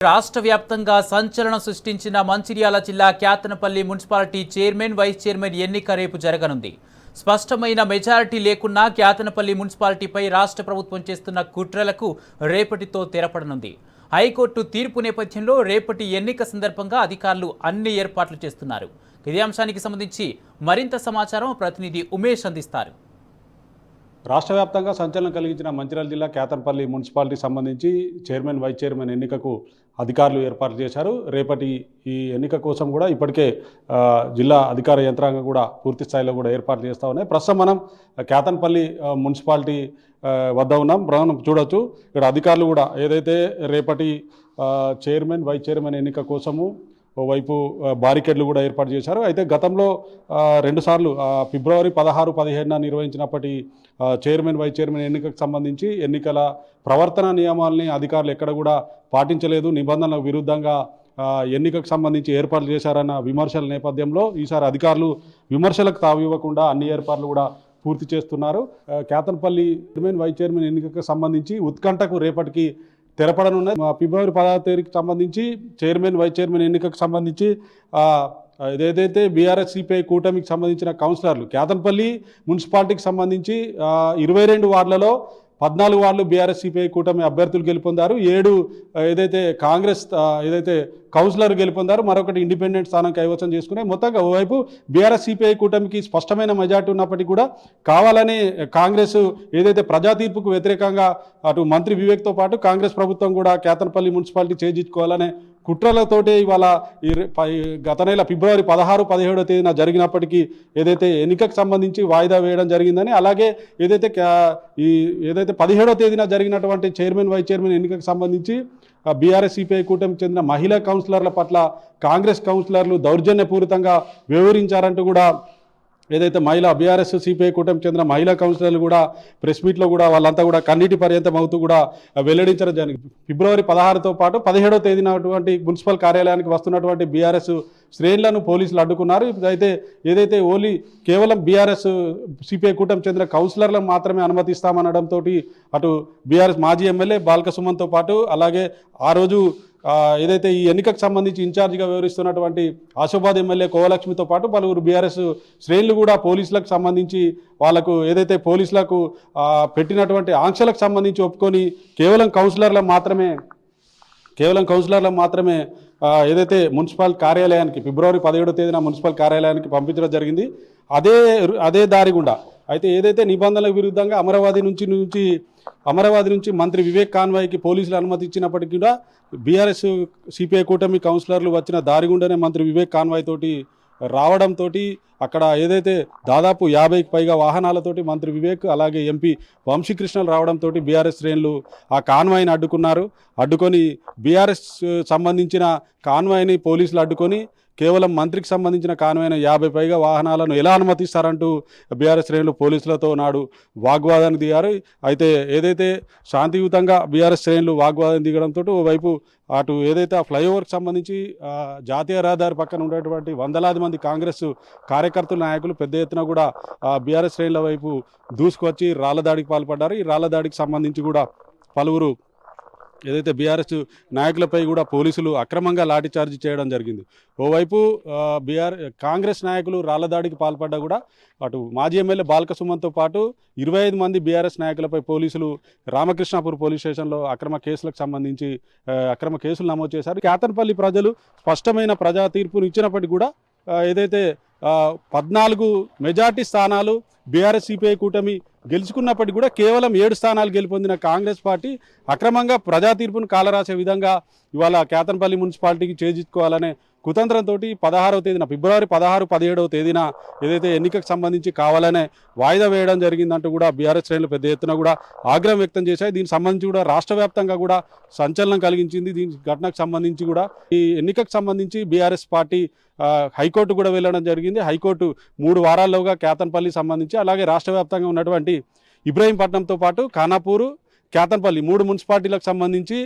రాష్ట్ర వ్యాప్తంగా సంచలనం సృష్టించిన మంచిర్యాల జిల్లా Kyathanpalli municipality chairman vice chairman ఎన్నిక రేపు జరగనుంది. స్పష్టమైన మెజారిటీ లేకున్నా క్యాతనపల్లి మున్సిపాలిటీపై రాష్ట్ర ప్రభుత్వం చేస్తున్న కుట్రలకు రేపటితో తెరపడనుంది. హైకోర్టు తీర్పు నేపథ్యంలో రేపటి ఎన్నిక సందర్భంగా అధికారులు అన్ని ఏర్పాట్లు చేస్తున్నారు. ఇదే అంశానికి సంబంధించి మరింత సమాచారం ప్రతినిధి ఉమేష్ అందిస్తారు. రాష్ట్ర వ్యాప్తంగా సంచలనం కలిగించిన మంచిర్యాల జిల్లా క్యాతనపల్లి మున్సిపాలిటీకి సంబంధించి చైర్మన్ వైస్ చైర్మన్ ఎన్నికకు అధికారులు ఏర్పాటు చేశారు. రేపటి ఈ ఎన్నిక కోసం కూడా ఇప్పటికే జిల్లా అధికార యంత్రాంగం కూడా పూర్తి స్థాయిలో కూడా ఏర్పాటు చేస్తూ ఉన్నాయి. ప్రస్తుతం మనం క్యాతనపల్లి మున్సిపాలిటీ వద్ద ఉన్నాం. మనం చూడొచ్చు ఇక్కడ అధికారులు కూడా ఏదైతే రేపటి చైర్మన్ వైస్ చైర్మన్ ఎన్నిక కోసము ఓవైపు బారికేడ్లు కూడా ఏర్పాటు చేశారు. అయితే గతంలో రెండుసార్లు ఫిబ్రవరి 16, 17 నిర్వహించినప్పటి చైర్మన్ వైస్ చైర్మన్ ఎన్నికకు సంబంధించి ఎన్నికల ప్రవర్తన నియమాలని అధికారులు ఎక్కడ కూడా పాటించలేదు, నిబంధనలకు విరుద్ధంగా ఎన్నికకు సంబంధించి ఏర్పాట్లు చేశారన్న విమర్శల నేపథ్యంలో ఈసారి అధికారులు విమర్శలకు తావివ్వకుండా అన్ని ఏర్పాట్లు కూడా పూర్తి చేస్తున్నారు. క్యాతనపల్లి చైర్మన్ వైస్ చైర్మన్ ఎన్నికకు సంబంధించి ఉత్కంఠకు రేపటికి తెరపడనున్నది. ఫిబ్రవరి 16వ తేదీకి సంబంధించి చైర్మన్ వైస్ చైర్మన్ ఎన్నికకు సంబంధించి ఏదైతే బీఆర్ఎస్ సిపిఐ కూటమికి సంబంధించిన కౌన్సిలర్లు క్యాతనపల్లి మున్సిపాలిటీకి సంబంధించి 22 వార్డులలో 14 వార్డులు బీఆర్ఎస్ సిపిఐ కూటమి అభ్యర్థులు గెలుపొందారు. 7 ఏదైతే కాంగ్రెస్ కౌన్సిలర్ గెలుపొందారు, మరొకటి ఇండిపెండెంట్ స్థానం కైవసం చేసుకునే మొత్తంగా ఓవైపు బీఆర్ఎస్ సిపిఐ కూటమికి స్పష్టమైన మెజార్టీ ఉన్నప్పటికీ కూడా కావాలని కాంగ్రెస్ ఏదైతే ప్రజా తీర్పుకు వ్యతిరేకంగా అటు మంత్రి వివేక్తో పాటు కాంగ్రెస్ ప్రభుత్వం కూడా క్యాతనపల్లి మున్సిపాలిటీ చేజిచ్చుకోవాలనే కుట్రలతోటి ఇవాళ గత నెల ఫిబ్రవరి 16, 17వ తేదీన జరిగినప్పటికీ ఏదైతే ఎన్నికకు సంబంధించి వాయిదా వేయడం జరిగిందని, అలాగే ఏదైతే 17వ తేదీన జరిగినటువంటి చైర్మన్ వైస్ చైర్మన్ ఎన్నికకు సంబంధించి బీఆర్ఎస్ సిపిఐ కూటమికి చెందిన మహిళా కౌన్సిలర్ల పట్ల కాంగ్రెస్ కౌన్సిలర్లు దౌర్జన్యపూరితంగా వ్యవహరించారంటూ కూడా ఏదైతే బీఆర్ఎస్ సిపిఐ కూటమికి చెందిన మహిళా కౌన్సిలర్లు కూడా ప్రెస్ మీట్లో కూడా వాళ్ళంతా కూడా కన్నీటి పర్యంతం అవుతూ కూడా వెల్లడించడం జరిగింది. ఫిబ్రవరి 16తో పాటు 17వ తేదీన మున్సిపల్ కార్యాలయానికి వస్తున్నటువంటి బీఆర్ఎస్ శ్రేణులను పోలీసులు అడ్డుకున్నారు. అయితే ఏదైతే ఓన్లీ కేవలం బీఆర్ఎస్ సిపిఐ కూటమికి చెందిన కౌన్సిలర్లను మాత్రమే అనుమతిస్తామనడంతో అటు బీఆర్ఎస్ మాజీ ఎమ్మెల్యే బాల్క సుమన్తో పాటు అలాగే ఆ రోజు ఏదైతే ఈ ఎన్నికకు సంబంధించి ఇన్ఛార్జిగా వ్యవహరిస్తున్నటువంటి ఆశోబాద్ ఎమ్మెల్యే కోవలక్ష్మితో పాటు పలువురు బీఆర్ఎస్ శ్రేణులు కూడా పోలీసులకు సంబంధించి వాళ్ళకు ఏదైతే పోలీసులకు పెట్టినటువంటి ఆంక్షలకు సంబంధించి ఒప్పుకొని కేవలం కౌన్సిలర్లకు మాత్రమే ఏదైతే మున్సిపల్ కార్యాలయానికి ఫిబ్రవరి 17వ తేదీన మున్సిపల్ కార్యాలయానికి పంపించడం జరిగింది. అదే దారి గుండా అయితే ఏదైతే నిబంధనలకు విరుద్ధంగా అమరావతి నుంచి మంత్రి వివేక్ కాన్వాయ్కి పోలీసులు అనుమతి ఇచ్చినప్పటికీ కూడా బీఆర్ఎస్ సిపిఐ కూటమి కౌన్సిలర్లు వచ్చిన దారి గుండానే మంత్రి వివేక్ కాన్వాయ్ తోటి రావడంతో అక్కడ ఏదైతే దాదాపు 50కి పైగా వాహనాలతోటి మంత్రి వివేక్ అలాగే ఎంపీ వంశీకృష్ణలు రావడంతో బీఆర్ఎస్ శ్రేణులు ఆ కాన్వాయ్ని అడ్డుకొని బీఆర్ఎస్ సంబంధించిన కాన్వాయ్ని పోలీసులు అడ్డుకొని కేవలం మంత్రికి సంబంధించిన కాన్వాయ్న 50 పైగా వాహనాలను ఎలా అనుమతిస్తారంటూ బీఆర్ఎస్ శ్రేణులు పోలీసులతో నాడు వాగ్వాదానికి దిగారు. అయితే ఏదైతే శాంతియుతంగా బీఆర్ఎస్ శ్రేణులు వాగ్వాదం దిగడంతో ఓవైపు అటు ఏదైతే ఆ ఫ్లైఓవర్కి సంబంధించి జాతీయ రహదారి పక్కన ఉండేటువంటి వందలాది మంది కాంగ్రెస్ కార్యకర్తలు నాయకులు పెద్ద ఎత్తున కూడా బీఆర్ఎస్ శ్రేణుల వైపు దూసుకొచ్చి రాళ్ల దాడికి పాల్పడ్డారు. ఈ రాళ్ల దాడికి సంబంధించి కూడా పలువురు ఏదైతే బీఆర్ఎస్ నాయకులపై కూడా పోలీసులు అక్రమంగా లాఠీచార్జీ చేయడం జరిగింది. ఓవైపు కాంగ్రెస్ నాయకులు రాళ్ల దాడికి పాల్పడ్డా కూడా అటు మాజీ ఎమ్మెల్యే బాల్క సుమన్తో పాటు 25 మంది బీఆర్ఎస్ నాయకులపై పోలీసులు రామకృష్ణాపూర్ పోలీస్ స్టేషన్లో అక్రమ కేసులు నమోదు చేశారు. క్యాతనపల్లి ప్రజలు స్పష్టమైన ప్రజా తీర్పును ఇచ్చినప్పటికీ కూడా ఏదైతే 14 మెజార్టీ స్థానాలు బీఆర్ఎస్ సిపిఐ కూటమి గెలుచుకున్నప్పటికీ కూడా కేవలం 7 స్థానాలు గెలుపొందిన కాంగ్రెస్ పార్టీ అక్రమంగా ప్రజా తీర్పును కాలరాసే విధంగా ఇవాళ క్యాతనపల్లి మున్సిపాలిటీకి చేజిచ్చుకోవాలనే కుతంత్రంతో 16వ తేదీన ఫిబ్రవరి 16, 17వ తేదీన ఏదైతే ఎన్నికకు సంబంధించి కావాలనే వాయిదా వేయడం జరిగిందంటూ కూడా బీఆర్ఎస్ శ్రేణులు పెద్ద ఎత్తున కూడా ఆగ్రహం వ్యక్తం చేశాయి. దీనికి సంబంధించి కూడా రాష్ట్ర వ్యాప్తంగా కూడా సంచలనం కలిగించింది. దీని ఘటనకు సంబంధించి కూడా ఈ ఎన్నికకు సంబంధించి బీఆర్ఎస్ పార్టీ హైకోర్టు కూడా వెళ్ళడం జరిగింది. హైకోర్టు 3 వారాల్లోగా క్యాతనపల్లి సంబంధించి అలాగే రాష్ట్ర వ్యాప్తంగా ఉన్నటువంటి ఇబ్రహీంపట్నంతో పాటు ఖానాపూరు, క్యాతన్పల్లి 3 మున్సిపాలిటీలకు సంబంధించి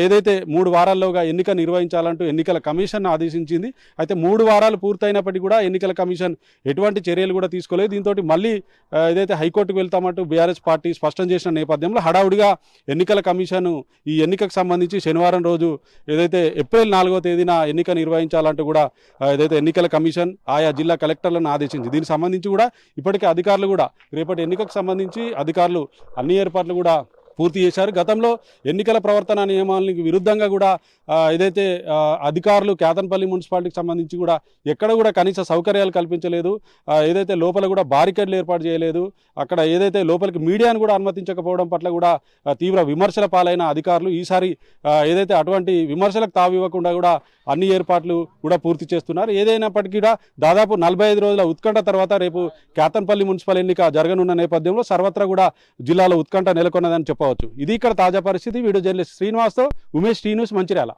ఏదైతే 3 వారాల్లోగా ఎన్నిక నిర్వహించాలంటూ ఎన్నికల కమిషన్ ఆదేశించింది. అయితే 3 వారాలు పూర్తయినప్పటికీ కూడా ఎన్నికల కమిషన్ ఎటువంటి చర్యలు కూడా తీసుకోలేదు. దీంతో మళ్ళీ ఏదైతే హైకోర్టుకు వెళ్తామంటూ బీఆర్ఎస్ పార్టీ స్పష్టం చేసిన నేపథ్యంలో హడావుడిగా ఎన్నికల కమిషన్ ఈ ఎన్నికకు సంబంధించి శనివారం రోజు ఏదైతే ఏప్రిల్ 4వ తేదీన ఎన్నిక నిర్వహించాలంటూ కూడా ఏదైతే ఎన్నికల కమిషన్ ఆయా జిల్లా కలెక్టర్లను ఆదేశించింది. దీనికి సంబంధించి కూడా ఇప్పటికే అధికారులు కూడా రేపటి ఎన్నికకు సంబంధించి అధికారులు అన్ని ఏర్పాట్లు కూడా పూర్తి చేశారు. గతంలో ఎన్నికల ప్రవర్తన నియమాలకు విరుద్ధంగా కూడా ఏదైతే అధికారులు క్యాతన్పల్లి మున్సిపాలిటీకి సంబంధించి కూడా ఎక్కడ కూడా కనీస సౌకర్యాలు కల్పించలేదు. ఏదైతే లోపల కూడా బారికేడ్లు ఏర్పాటు చేయలేదు. అక్కడ ఏదైతే లోపలికి మీడియాను కూడా అనుమతించకపోవడం పట్ల కూడా తీవ్ర విమర్శల పాలైన అధికారులు ఈసారి ఏదైతే అటువంటి విమర్శలకు తావివ్వకుండా కూడా అన్ని ఏర్పాట్లు కూడా పూర్తి చేస్తున్నారు. ఏదైనప్పటికీ కూడా దాదాపు 45 రోజుల ఉత్కంఠ తర్వాత రేపు క్యాతన్పల్లి మున్సిపల్ ఎన్నిక జరగనున్న నేపథ్యంలో సర్వత్రా కూడా జిల్లాలో ఉత్కంఠ నెలకొన్నదని చెప్పవచ్చు. ఇది ఇక్కడ తాజా పరిస్థితి. వీడియో జర్నలిస్ట్ శ్రీనివాస్తో ఉమేష్ టీ న్యూస్ మంచిర్యాల.